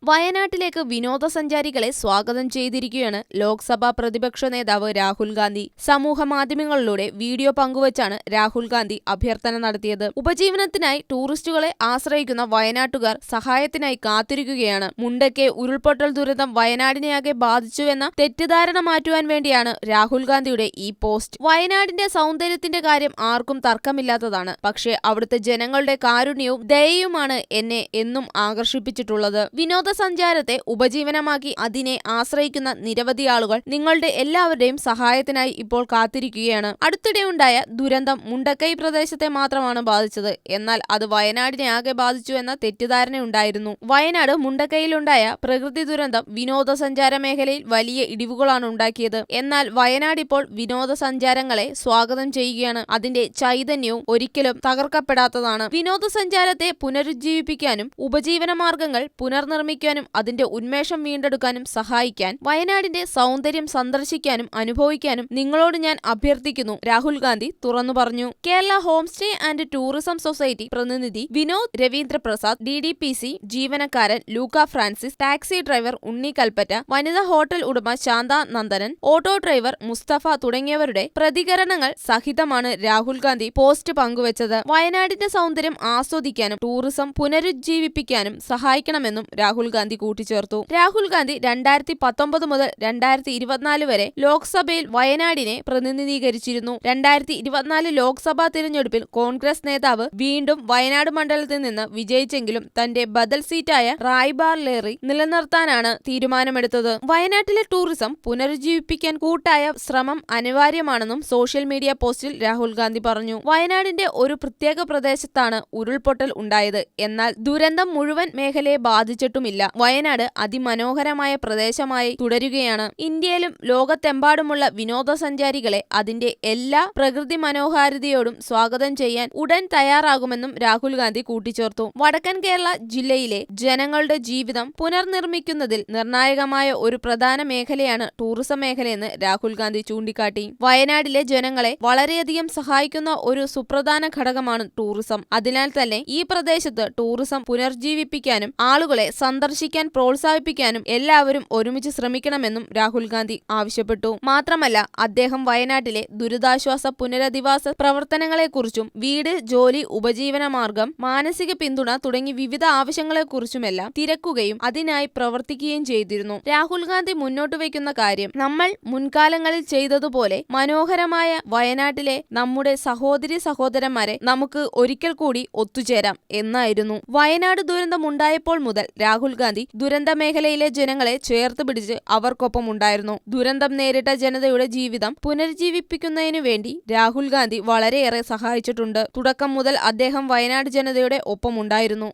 വയനാട്ടിലേക്ക് വിനോദസഞ്ചാരികളെ സ്വാഗതം ചെയ്തിരിക്കുകയാണ് ലോക്സഭാ പ്രതിപക്ഷ നേതാവ് രാഹുൽ ഗാന്ധി. സമൂഹ മാധ്യമങ്ങളിലൂടെ വീഡിയോ പങ്കുവച്ചാണ് രാഹുൽ ഗാന്ധി അഭ്യർത്ഥന നടത്തിയത്. ഉപജീവനത്തിനായി ടൂറിസ്റ്റുകളെ ആശ്രയിക്കുന്ന വയനാട്ടുകാർ സഹായത്തിനായി കാത്തിരിക്കുകയാണ്. മുണ്ടക്കൈ ഉരുൾപൊട്ടൽ ദുരന്തം വയനാടിനെയാകെ ബാധിച്ചുവെന്ന തെറ്റിദ്ധാരണ മാറ്റുവാൻ വേണ്ടിയാണ് രാഹുൽ ഗാന്ധിയുടെ ഈ പോസ്റ്റ്. വയനാടിന്റെ സൗന്ദര്യത്തിന്റെ കാര്യം ആർക്കും തർക്കമില്ലാത്തതാണ്. പക്ഷേ അവിടുത്തെ ജനങ്ങളുടെ കാരുണ്യവും ദയയുമാണ് എന്നെ എന്നും ആകർഷിപ്പിച്ചിട്ടുള്ളത്. വിനോദസഞ്ചാരത്തെ ഉപജീവനമാക്കി അതിനെ ആശ്രയിക്കുന്ന നിരവധി ആളുകൾ നിങ്ങളുടെ എല്ലാവരുടെയും സഹായത്തിനായി ഇപ്പോൾ കാത്തിരിക്കുകയാണ്. അടുത്തിടെയുണ്ടായ ദുരന്തം മുണ്ടക്കൈ പ്രദേശത്തെ മാത്രമാണ് ബാധിച്ചത്. എന്നാൽ അത് വയനാടിനെ ആകെ ബാധിച്ചു എന്ന തെറ്റിദ്ധാരണയുണ്ടായിരുന്നു. വയനാട് മുണ്ടക്കൈയിലുണ്ടായ പ്രകൃതി ദുരന്തം വിനോദസഞ്ചാര മേഖലയിൽ വലിയ ഇടിവുകളാണ് ഉണ്ടാക്കിയത്. എന്നാൽ വയനാട് ഇപ്പോൾ വിനോദസഞ്ചാരങ്ങളെ സ്വാഗതം ചെയ്യുകയാണ്. അതിന്റെ ചൈതന്യവും ഒരിക്കലും തകർക്കപ്പെടാത്തതാണ്. വിനോദസഞ്ചാരത്തെ പുനരുജ്ജീവിപ്പിക്കാനും ഉപജീവന മാർഗങ്ങൾ പുനർനിർമ്മിക്കാനും അതിന്റെ ഉന്മേഷം വീണ്ടെടുക്കാനും സഹായിക്കാൻ വയനാടിന്റെ സൗന്ദര്യം സന്ദർശിക്കാനും അനുഭവിക്കാനും നിങ്ങളോട് ഞാൻ അഭ്യർത്ഥിക്കുന്നു, രാഹുൽ ഗാന്ധി തുറന്നു പറഞ്ഞു. Kerala home stay and tourism society പ്രതിനിധി വിനോദ് രവീന്ദ്രപ്രസാദ്, DDPC ജീവനക്കാരൻ ലൂക്ക ഫ്രാൻസിസ്, ടാക്സി ഡ്രൈവർ ഉണ്ണി കൽപ്പറ്റ, വനിതാ ഹോട്ടൽ ഉടമ ശാന്ത നന്ദനൻ, ഓട്ടോ ഡ്രൈവർ മുസ്തഫ തുടങ്ങിയവരുടെ പ്രതികരണങ്ങൾ സഹിതമാണ് രാഹുൽ ഗാന്ധി പോസ്റ്റ് പങ്കുവച്ചത്. വയനാടിന്റെ സൗന്ദര്യം ആസ്വദിക്കാനും ടൂറിസം പുനരുജ്ജീവിപ്പിക്കാനും സഹായിക്കണമെന്നും രാഹുൽ ഗാന്ധി കൂട്ടിച്ചേർത്തു. രാഹുൽ ഗാന്ധി 2019 മുതൽ 2024 വരെ ലോക്സഭയിൽ വയനാടിനെ പ്രതിനിധീകരിച്ചിരുന്നു. 2024 ലോക്സഭാ തിരഞ്ഞെടുപ്പിൽ കോൺഗ്രസ് നേതാവ് വീണ്ടും വയനാട് മണ്ഡലത്തിൽ നിന്ന് വിജയിച്ചെങ്കിലും തന്റെ ബദൽ സീറ്റായ റായ്ബാർലേറി നിലനിർത്താനാണ് തീരുമാനമെടുത്തത്. വയനാട്ടിലെ ടൂറിസം പുനരുജ്ജീവിപ്പിക്കാൻ കൂട്ടായ ശ്രമം അനിവാര്യമാണെന്നും സോഷ്യൽ മീഡിയ പോസ്റ്റിൽ രാഹുൽ ഗാന്ധി പറഞ്ഞു. വയനാടിന്റെ ഒരു പ്രത്യേക പ്രദേശത്താണ് ഉരുൾപൊട്ടൽ ഉണ്ടായത്. എന്നാൽ ദുരന്തം മുഴുവൻ മേഖലയെ ബാധിച്ചിട്ടുമില്ല. വയനാട് അതിമനോഹരമായ പ്രദേശമായി തുടരുകയാണ്. ഇന്ത്യയിലും ലോകത്തെമ്പാടുമുള്ള വിനോദസഞ്ചാരികളെ അതിന്റെ എല്ലാ പ്രകൃതി മനോഹാരിതയോടും സ്വാഗതം ചെയ്യാൻ ഉടൻ തയ്യാറാകുമെന്നും രാഹുൽ ഗാന്ധി കൂട്ടിച്ചേർത്തു. വടക്കൻ കേരള ജില്ലയിലെ ജനങ്ങളുടെ ജീവിതം പുനർനിർമ്മിക്കുന്നതിൽ നിർണായകമായ ഒരു പ്രധാന മേഖലയാണ് ടൂറിസം മേഖലയെന്ന് രാഹുൽ ഗാന്ധി ചൂണ്ടിക്കാട്ടി. വയനാട്ടിലെ ജനങ്ങളെ വളരെയധികം സഹായിക്കുന്ന ഒരു സുപ്രധാന ഘടകമാണ് ടൂറിസം. അതിനാൽ തന്നെ ഈ പ്രദേശത്ത് ടൂറിസം പുനർജീവിപ്പിക്കാനും ആളുകളെ സന്ദർശിക്കാൻ പ്രോത്സാഹിപ്പിക്കാനും എല്ലാവരും ഒരുമിച്ച് ശ്രമിക്കണമെന്നും രാഹുൽ ഗാന്ധി ആവശ്യപ്പെട്ടു. മാത്രമല്ല, അദ്ദേഹം വയനാട്ടിലെ ദുരിതാശ്വാസ പുനരധിവാസ പ്രവർത്തനങ്ങളെക്കുറിച്ചും വീട്, ജോലി, ഉപജീവന മാർഗം, മാനസിക പിന്തുണ തുടങ്ങി വിവിധ ആവശ്യങ്ങളെക്കുറിച്ചുമെല്ലാം തിരക്കുകയും അതിനായി പ്രവർത്തിക്കുകയും ചെയ്തിരുന്നു. രാഹുൽ ഗാന്ധി മുന്നോട്ട് വയ്ക്കുന്ന കാര്യം, നമ്മൾ മുൻകാലങ്ങളിൽ ചെയ്തതുപോലെ മനോഹരമായ വയനാട്ടിലെ നമ്മുടെ സഹോദരി സഹോദരന്മാരെ നമുക്ക് ഒരിക്കൽ കൂടി ഒത്തുചേരാം എന്നായിരുന്നു. വയനാട് ദുരന്തം ഉണ്ടായപ്പോൾ മുതൽ രാഹുൽ ഗാന്ധി ദുരന്ത മേഖലയിലെ ജനങ്ങളെ ചേർത്ത് പിടിച്ച് അവർക്കൊപ്പം ഉണ്ടായിരുന്നു. ദുരന്തം നേരിട്ട ജനതയുടെ ജീവിതം പുനരുജ്ജീവിപ്പിക്കുന്നതിനു വേണ്ടി രാഹുൽ ഗാന്ധി വളരെയേറെ സഹായിച്ചിട്ടുണ്ട്. തുടക്കം മുതൽ അദ്ദേഹം വയനാട് ജനതയുടെ ഒപ്പമുണ്ടായിരുന്നു.